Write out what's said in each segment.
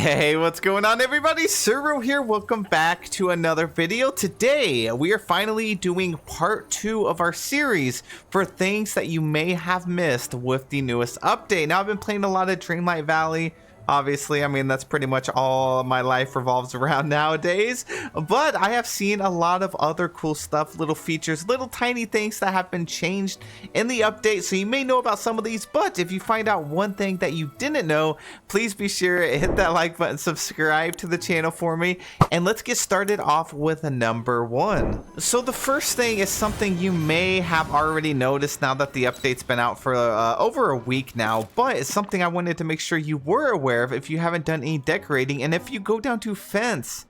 Hey, what's going on, everybody? Suro here. Welcome back to another video. Today, we are finally doing part 2 of our series for things that you may have missed with the newest update. Now, I've been playing a lot of Dreamlight Valley. Obviously, I mean, that's pretty much all my life revolves around nowadays. But I have seen a lot of other cool stuff, little features, little tiny things that have been changed in the update. So you may know about some of these, but if you find out one thing that you didn't know, please be sure to hit that like button, subscribe to the channel for me, and let's get started off with number 1. So the first thing is something you may have already noticed now that the update's been out for over a week now, but it's something I wanted to make sure you were aware of if you haven't done any decorating. And if you go down to fence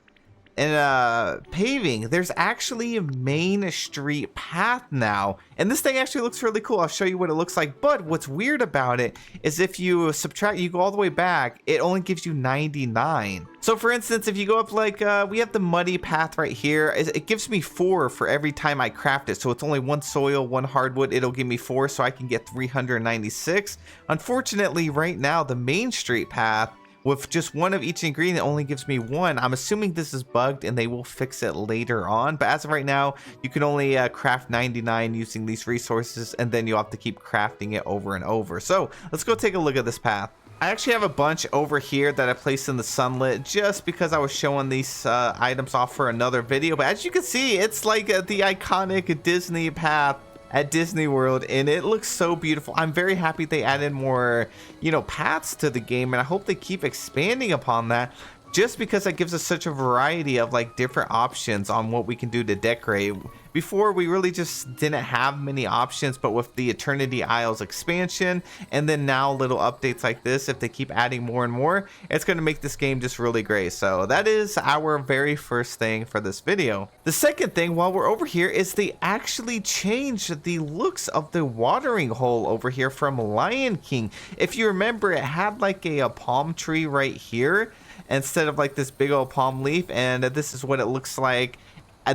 and paving, there's actually a main street path now, and this thing actually looks really cool. I'll show you what it looks like. But what's weird about it is if you subtract, you go all the way back, it only gives you 99. So for instance, if you go up like we have the muddy path right here, it gives me 4 for every time I craft it. So it's only 1 soil, 1 hardwood, it'll give me 4, so I can get 396. Unfortunately, right now the main street path with just 1 of each ingredient only gives me 1. I'm assuming this is bugged and they will fix it later on. But as of right now, you can only craft 99 using these resources, and then you'll have to keep crafting it over and over. So let's go take a look at this path. I actually have a bunch over here that I placed in the sunlit just because I was showing these items off for another video. But as you can see, it's like the iconic Disney path at Disney World, and it looks so beautiful. I'm very happy they added more, paths to the game, and I hope they keep expanding upon that, just because that gives us such a variety of like different options on what we can do to decorate. Before, we really just didn't have many options, but with the Eternity Isles expansion and then now little updates like this, if they keep adding more and more, it's going to make this game just really great. So that is our very first thing for this video. The second thing, while we're over here, is they actually changed the looks of the watering hole over here from Lion King. If you remember, it had like a palm tree right here instead of like this big old palm leaf, and this is what it looks like.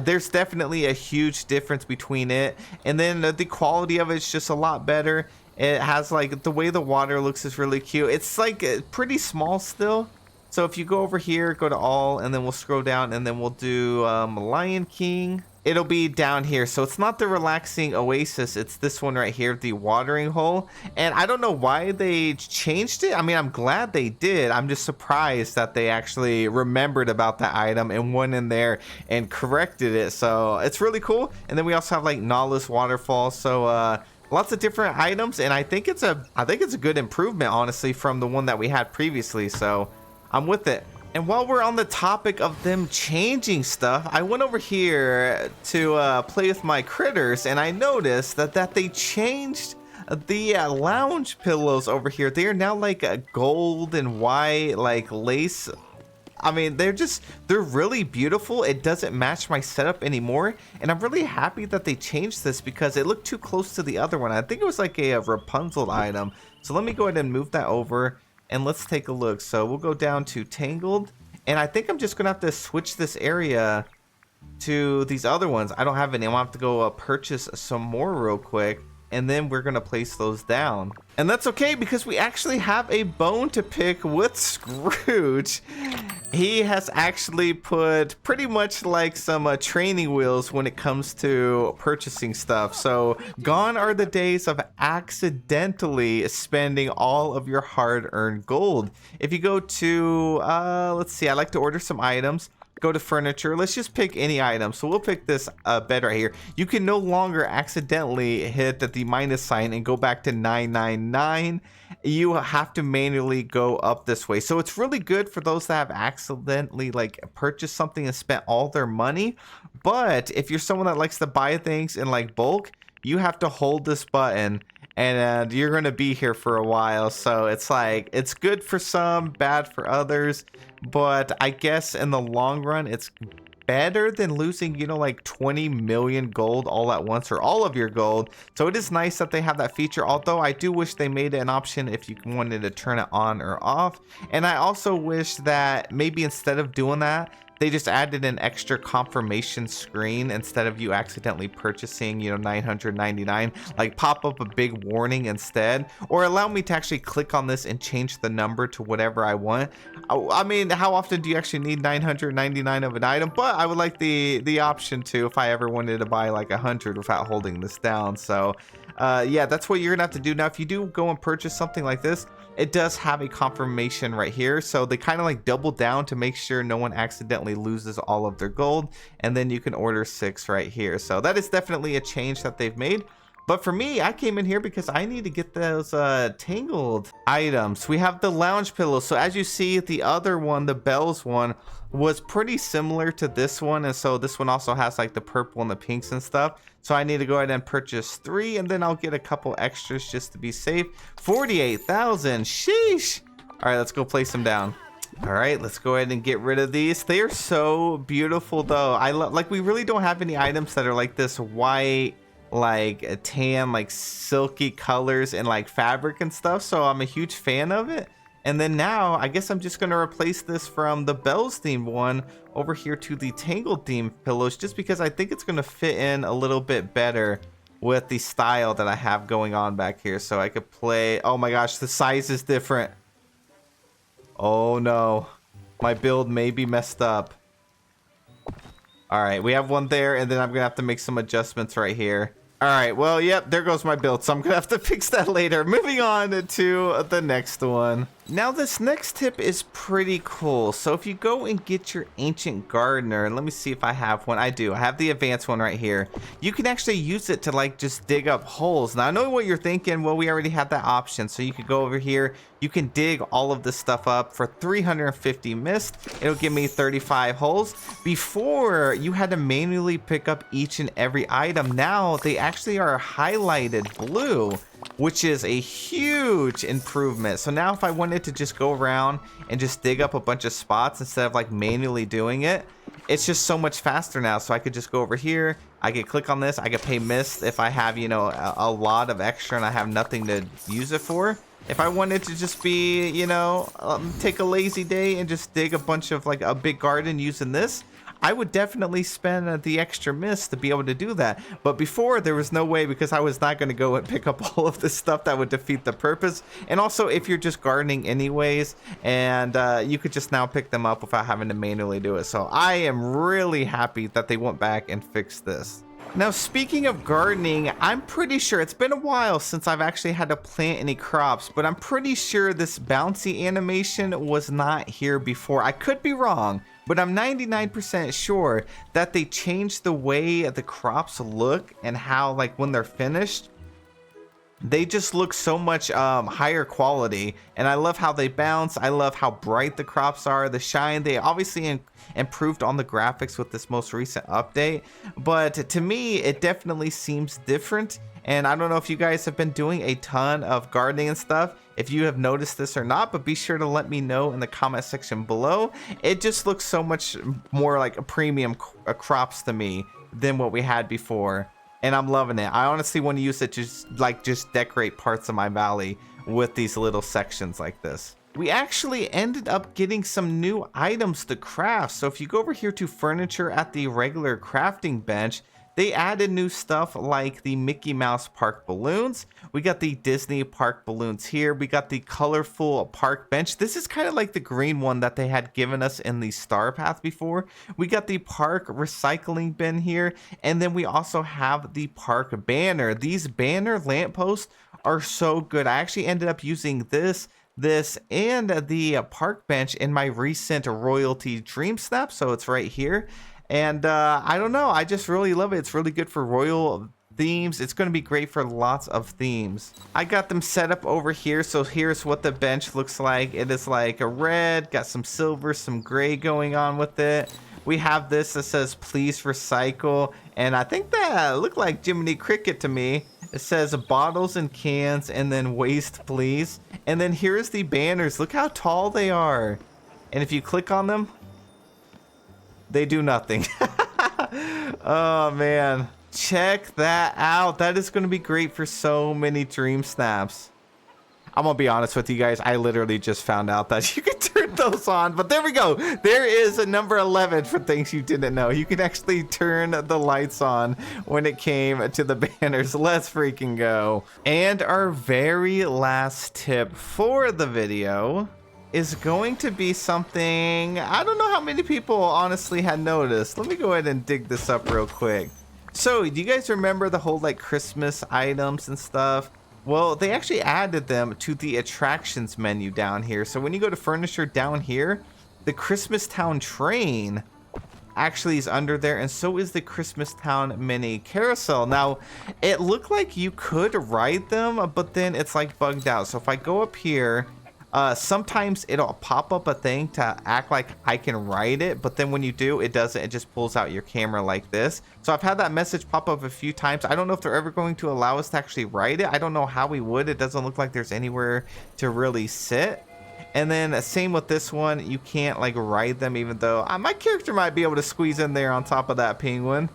There's definitely a huge difference between it, and then the quality of it's just a lot better. It has like the way the water looks is really cute. It's like pretty small still. So if you go over here, go to all, and then we'll scroll down, and then we'll do Lion King. It'll be down here. So it's not the relaxing oasis, it's this one right here, the watering hole. And I don't know why they changed it. I mean, I'm glad they did. I'm just surprised that they actually remembered about that item and went in there and corrected it. So it's really cool. And then we also have like Nala's waterfall. So lots of different items, and I think it's a good improvement, honestly, from the one that we had previously. So I'm with it. And while we're on the topic of them changing stuff, I went over here to play with my critters, and I noticed that they changed the lounge pillows over here. They are now like a gold and white, like lace. I mean, they're really beautiful. It doesn't match my setup anymore, and I'm really happy that they changed this because it looked too close to the other one. I think it was like a Rapunzel item. So let me go ahead and move that over. And let's take a look. So we'll go down to Tangled. And I think I'm just going to have to switch this area to these other ones. I don't have any. I'm going to have to go purchase some more real quick. And then we're going to place those down. And that's okay because we actually have a bone to pick with Scrooge. He has actually put pretty much like some training wheels when it comes to purchasing stuff. So gone are the days of accidentally spending all of your hard-earned gold. If you go to, let's see, I like to order some items. Go to furniture. Let's just pick any item. So we'll pick this bed right here. You can no longer accidentally hit the minus sign and go back to 999. You have to manually go up this way. So it's really good for those that have accidentally like purchased something and spent all their money. But if you're someone that likes to buy things in like bulk, you have to hold this button, and you're going to be here for a while. So it's like, it's good for some, bad for others. But I guess in the long run, it's better than losing, like 20 million gold all at once, or all of your gold. So it is nice that they have that feature, although I do wish they made it an option if you wanted to turn it on or off. And I also wish that maybe instead of doing that, they just added an extra confirmation screen instead of you accidentally purchasing, you know, 999, like pop up a big warning instead, or allow me to actually click on this and change the number to whatever I want. I mean, how often do you actually need 999 of an item? But I would like the option to, if I ever wanted to buy like 100 without holding this down. So yeah, that's what you're gonna have to do. Now, if you do go and purchase something like this, it does have a confirmation right here, so they kind of like double down to make sure no one accidentally loses all of their gold, and then you can order 6 right here. So that is definitely a change that they've made. But for me, I came in here because I need to get those tangled items. We have the lounge pillow. So as you see, the other one, the bells one, was pretty similar to this one. And so this one also has like the purple and the pinks and stuff. So I need to go ahead and purchase 3, and then I'll get a couple extras just to be safe. 48,000, sheesh. All right, let's go place them down. All right, let's go ahead and get rid of these. They are so beautiful though. I love, like, we really don't have any items that are like this white, like a tan, like silky colors and like fabric and stuff, so I'm a huge fan of it. And then now I guess I'm just going to replace this from the bells themed one over here to the tangled themed pillows, just because I think it's going to fit in a little bit better with the style that I have going on back here. So I could play, oh my gosh, the size is different. Oh no, my build may be messed up. All right, we have one there, and then I'm gonna have to make some adjustments right here. All right, well, yep, there goes my build, so I'm gonna have to fix that later. Moving on to the next one. Now, this next tip is pretty cool. So if you go and get your ancient gardener, and let me see if I have one. I do. I have the advanced one right here. You can actually use it to like just dig up holes. Now, I know what you're thinking. Well, we already have that option. So you could go over here. You can dig all of this stuff up for 350 mist. It'll give me 35 holes. Before, you had to manually pick up each and every item. Now, they actually are highlighted blue, which is a huge improvement. So now if I wanted to just go around and just dig up a bunch of spots instead of like manually doing it, it's just so much faster now. So I could just go over here, I could click on this, I could pay mist if I have, you know, a lot of extra and I have nothing to use it for. If I wanted to just be, you know, take a lazy day and just dig a bunch of like a big garden using this, I would definitely spend the extra mist to be able to do that. But before, there was no way, because I was not going to go and pick up all of this stuff. That would defeat the purpose. And also, if you're just gardening anyways, and you could just now pick them up without having to manually do it. So I am really happy that they went back and fixed this. Now, speaking of gardening, I'm pretty sure it's been a while since I've actually had to plant any crops, but I'm pretty sure this bouncy animation was not here before. I could be wrong, but I'm 99% sure that they changed the way the crops look and how, like, when they're finished, they just look so much higher quality. And I love how they bounce. I love how bright the crops are, the shine. They obviously improved on the graphics with this most recent update, but to me it definitely seems different. And I don't know if you guys have been doing a ton of gardening and stuff, if you have noticed this or not, but be sure to let me know in the comment section below. It just looks so much more like a premium crops to me than what we had before, and I'm loving it. I honestly want to use it to just decorate parts of my valley with these little sections like this. We actually ended up getting some new items to craft. So if you go over here to furniture at the regular crafting bench, they added new stuff like the Mickey Mouse Park balloons. We got the Disney Park balloons here. We got the colorful park bench. This is kind of like the green one that they had given us in the Star Path before. We got the park recycling bin here. And then we also have the park banner. These banner lampposts are so good. I actually ended up using this and the park bench in my recent royalty dream snap, so it's right here. And I don't know, I just really love it. It's really good for royal themes. It's going to be great for lots of themes. I got them set up over here. So here's what the bench looks like. It is like a red, got some silver, some gray going on with it. We have this that says please recycle, and I think that looked like Jiminy Cricket to me. It says bottles and cans and then waste please. And then here's the banners. Look how tall they are. And if you click on them, they do nothing. Oh man, check that out. That is going to be great for so many dream snaps. I'm gonna be honest with you guys, I literally just found out that you can turn those on, but there we go. There is a number 11 for things you didn't know. You can actually turn the lights on when it came to the banners. Let's freaking go. And our very last tip for the video is going to be something I don't know how many people honestly had noticed. Let me go ahead and dig this up real quick. So do you guys remember the whole like Christmas items and stuff? Well, they actually added them to the attractions menu down here. So when you go to furniture down here, the Christmas Town train actually is under there, and so is the Christmas Town mini carousel. Now, it looked like you could ride them, but then it's like bugged out. So if I go up here, sometimes it'll pop up a thing to act like I can ride it, but then when you do, it doesn't. It just pulls out your camera like this. So I've had that message pop up a few times. I don't know if they're ever going to allow us to actually ride it. I don't know how we would. It doesn't look like there's anywhere to really sit. And then same with this one, you can't like ride them, even though my character might be able to squeeze in there on top of that penguin.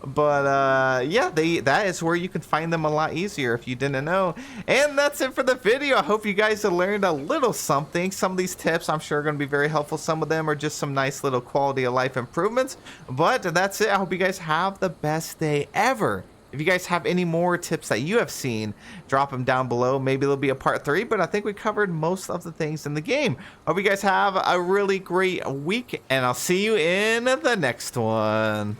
But yeah, that is where you can find them a lot easier if you didn't know. And that's it for the video. I hope you guys have learned a little something. Some of these tips I'm sure are going to be very helpful. Some of them are just some nice little quality of life improvements. But that's it. I hope you guys have the best day ever. If you guys have any more tips that you have seen, drop them down below. Maybe there'll be a part 3, but I think we covered most of the things in the game. Hope you guys have a really great week, and I'll see you in the next one.